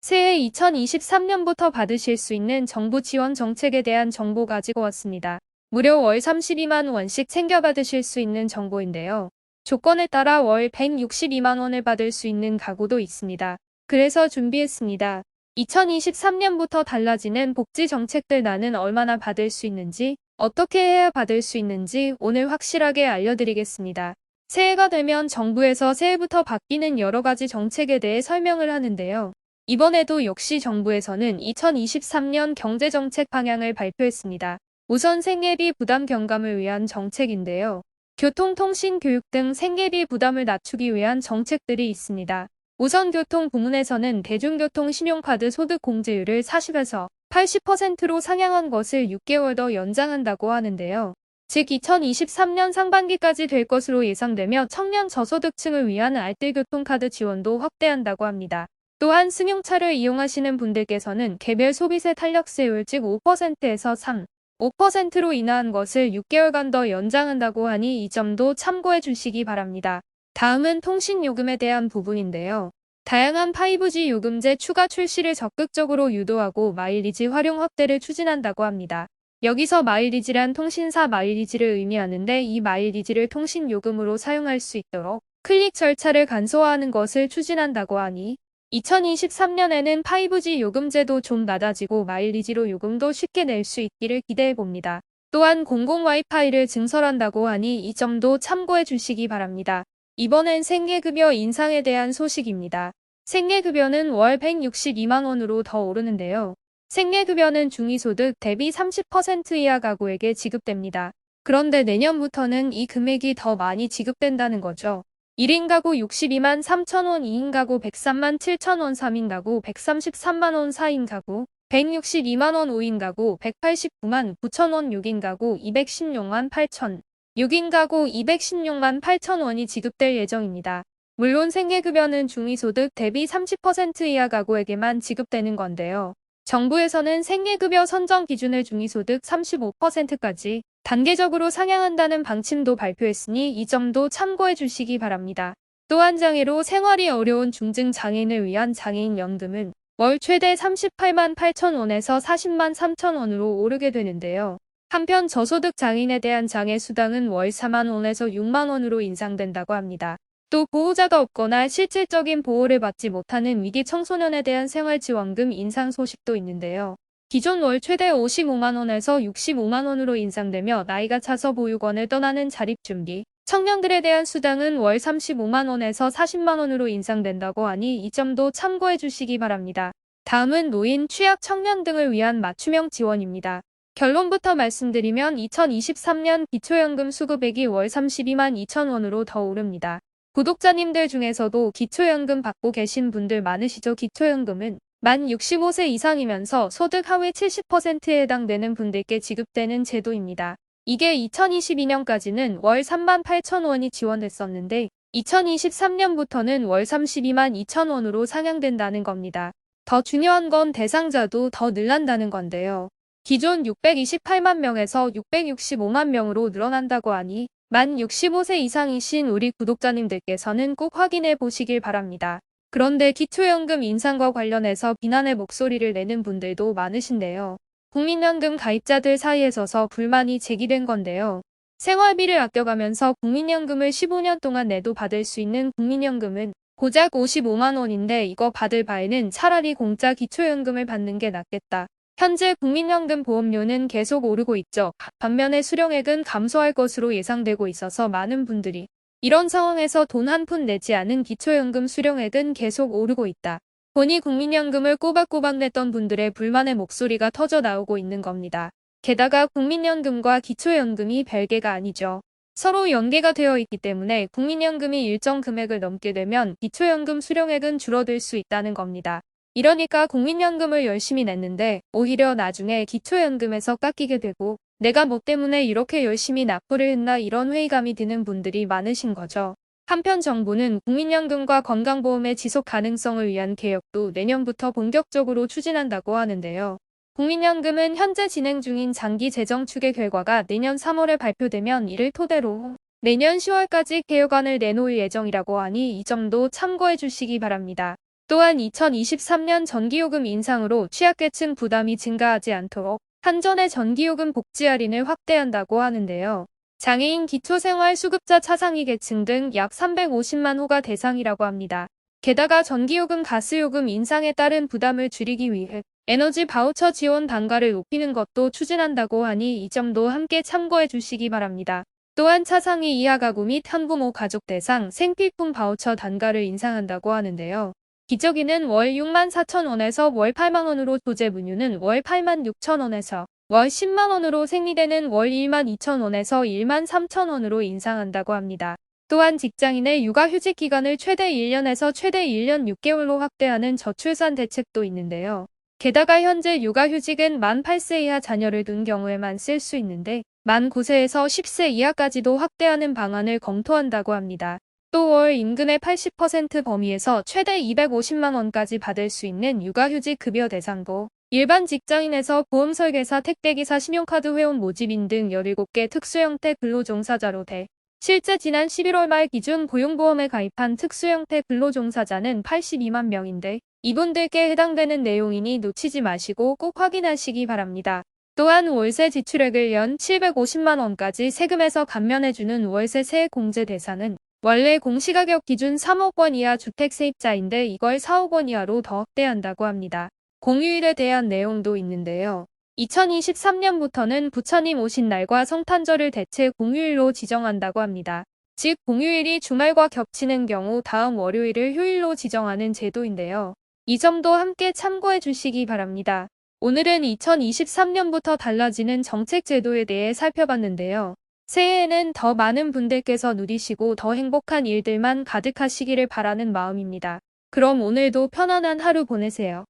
새해 2023년부터 받으실 수 있는 정부 지원 정책에 대한 정보 가지고 왔습니다. 무려 월 32만 원씩 챙겨 받으실 수 있는 정보인데요. 조건에 따라 월 162만 원을 받을 수 있는 가구도 있습니다. 그래서 준비했습니다. 2023년부터 달라지는 복지 정책들 나는 얼마나 받을 수 있는지, 어떻게 해야 받을 수 있는지 오늘 확실하게 알려드리겠습니다. 새해가 되면 정부에서 새해부터 바뀌는 여러 가지 정책에 대해 설명을 하는데요. 이번에도 역시 정부에서는 2023년 경제정책 방향을 발표했습니다. 우선 생계비 부담 경감을 위한 정책인데요. 교통, 통신, 교육 등 생계비 부담을 낮추기 위한 정책들이 있습니다. 우선 교통 부문에서는 대중교통 신용카드 소득 공제율을 40에서 80%로 상향한 것을 6개월 더 연장한다고 하는데요. 즉 2023년 상반기까지 될 것으로 예상되며 청년 저소득층을 위한 알뜰교통카드 지원도 확대한다고 합니다. 또한 승용차를 이용하시는 분들께서는 개별 소비세 탄력세율 즉 5%에서 5%로 인하한 것을 6개월간 더 연장한다고 하니 이 점도 참고해 주시기 바랍니다. 다음은 통신요금에 대한 부분인데요. 다양한 5G 요금제 추가 출시를 적극적으로 유도하고 마일리지 활용 확대를 추진한다고 합니다. 여기서 마일리지란 통신사 마일리지를 의미하는데 이 마일리지를 통신요금으로 사용할 수 있도록 클릭 절차를 간소화하는 것을 추진한다고 하니 2023년에는 5G 요금제도 좀 낮아지고 마일리지로 요금도 쉽게 낼 수 있기를 기대해봅니다. 또한 공공 와이파이를 증설한다고 하니 이 점도 참고해 주시기 바랍니다. 이번엔 생계급여 인상에 대한 소식입니다. 생계급여는 월 162만 원으로 더 오르는데요. 생계급여는 중위소득 대비 30% 이하 가구에게 지급됩니다. 그런데 내년부터는 이 금액이 더 많이 지급된다는 거죠. 1인 가구 62만 3천 원, 2인 가구 103만 7천 원, 3인 가구 133만 원, 4인 가구 162만 원, 5인 가구 189만 9천 원, 6인 가구 216만 8천 6인 가구 216만 8천 원이 지급될 예정입니다. 물론 생계급여는 중위소득 대비 30% 이하 가구에게만 지급되는 건데요. 정부에서는 생계급여 선정 기준을 중위소득 35%까지 단계적으로 상향한다는 방침도 발표했으니 이 점도 참고해 주시기 바랍니다. 또한 장애로 생활이 어려운 중증 장애인을 위한 장애인 연금은 월 최대 38만 8천 원에서 40만 3천 원으로 오르게 되는데요. 한편 저소득 장애인에 대한 장애 수당은 월 4만 원에서 6만 원으로 인상된다고 합니다. 또 보호자가 없거나 실질적인 보호를 받지 못하는 위기 청소년에 대한 생활지원금 인상 소식도 있는데요. 기존 월 최대 55만 원에서 65만 원으로 인상되며 나이가 차서 보육원을 떠나는 자립준비 청년들에 대한 수당은 월 35만 원에서 40만 원으로 인상된다고 하니 이 점도 참고해 주시기 바랍니다. 다음은 노인, 취약 청년 등을 위한 맞춤형 지원입니다. 결론부터 말씀드리면 2023년 기초연금 수급액이 월 32만 2천 원으로 더 오릅니다. 구독자님들 중에서도 기초연금 받고 계신 분들 많으시죠? 기초연금은 만 65세 이상이면서 소득 하위 70%에 해당되는 분들께 지급되는 제도입니다. 이게 2022년까지는 월 3만 8천 원이 지원됐었는데 2023년부터는 월 32만 2천 원으로 상향된다는 겁니다. 더 중요한 건 대상자도 더 늘란다는 건데요. 기존 628만 명에서 665만 명으로 늘어난다고 하니 만 65세 이상이신 우리 구독자님들께서는 꼭 확인해 보시길 바랍니다. 그런데 기초연금 인상과 관련해서 비난의 목소리를 내는 분들도 많으신데요. 국민연금 가입자들 사이에서서 불만이 제기된 건데요. 생활비를 아껴가면서 국민연금을 15년 동안 내도 받을 수 있는 국민연금은 고작 55만 원인데 이거 받을 바에는 차라리 공짜 기초연금을 받는 게 낫겠다. 현재 국민연금 보험료는 계속 오르고 있죠. 반면에 수령액은 감소할 것으로 예상되고 있어서 많은 분들이 이런 상황에서 돈 한 푼 내지 않은 기초연금 수령액은 계속 오르고 있다 보니 국민연금을 꼬박꼬박 냈던 분들의 불만의 목소리가 터져 나오고 있는 겁니다. 게다가 국민연금과 기초연금이 별개가 아니죠. 서로 연계가 되어 있기 때문에 국민연금이 일정 금액을 넘게 되면 기초연금 수령액은 줄어들 수 있다는 겁니다. 이러니까 국민연금을 열심히 냈는데 오히려 나중에 기초연금에서 깎이게 되고 내가 뭐 때문에 이렇게 열심히 납부를 했나 이런 회의감이 드는 분들이 많으신 거죠. 한편 정부는 국민연금과 건강보험의 지속 가능성을 위한 개혁도 내년부터 본격적으로 추진한다고 하는데요. 국민연금은 현재 진행 중인 장기 재정 추계 결과가 내년 3월에 발표되면 이를 토대로 내년 10월까지 개혁안을 내놓을 예정이라고 하니 이 점도 참고해 주시기 바랍니다. 또한 2023년 전기요금 인상으로 취약계층 부담이 증가하지 않도록 한전의 전기요금 복지 할인을 확대한다고 하는데요. 장애인 기초생활수급자 차상위 계층 등 약 350만 호가 대상이라고 합니다. 게다가 전기요금 가스요금 인상에 따른 부담을 줄이기 위해 에너지 바우처 지원 단가를 높이는 것도 추진한다고 하니 이 점도 함께 참고해 주시기 바랍니다. 또한 차상위 이하 가구 및 한부모 가족 대상 생필품 바우처 단가를 인상한다고 하는데요. 기저귀는 월 64,000원에서 월 80,000원으로 조제분유는 월 86,000원에서 월 10만원으로 생리대는 월 12,000원에서 13,000원으로 인상한다고 합니다. 또한 직장인의 육아휴직 기간을 최대 1년에서 최대 1년 6개월로 확대하는 저출산 대책도 있는데요. 게다가 현재 육아휴직은 만 8세 이하 자녀를 둔 경우에만 쓸 수 있는데 만 9세에서 10세 이하까지도 확대하는 방안을 검토한다고 합니다. 또 월 임금의 80% 범위에서 최대 250만 원까지 받을 수 있는 육아휴직 급여 대상도 일반 직장인에서 보험설계사, 택배기사, 신용카드 회원 모집인 등 17개 특수형태 근로종사자로 돼 실제 지난 11월 말 기준 고용보험에 가입한 특수형태 근로종사자는 82만 명인데 이분들께 해당되는 내용이니 놓치지 마시고 꼭 확인하시기 바랍니다. 또한 월세 지출액을 연 750만 원까지 세금에서 감면해주는 월세 세액 공제 대상은 원래 공시가격 기준 3억 원 이하 주택 세입자인데 이걸 4억 원 이하로 더 확대한다고 합니다. 공휴일에 대한 내용도 있는데요. 2023년부터는 부처님 오신 날과 성탄절을 대체 공휴일로 지정한다고 합니다. 즉 공휴일이 주말과 겹치는 경우 다음 월요일을 휴일로 지정하는 제도인데요. 이 점도 함께 참고해 주시기 바랍니다. 오늘은 2023년부터 달라지는 정책 제도에 대해 살펴봤는데요. 새해에는 더 많은 분들께서 누리시고 더 행복한 일들만 가득하시기를 바라는 마음입니다. 그럼 오늘도 편안한 하루 보내세요.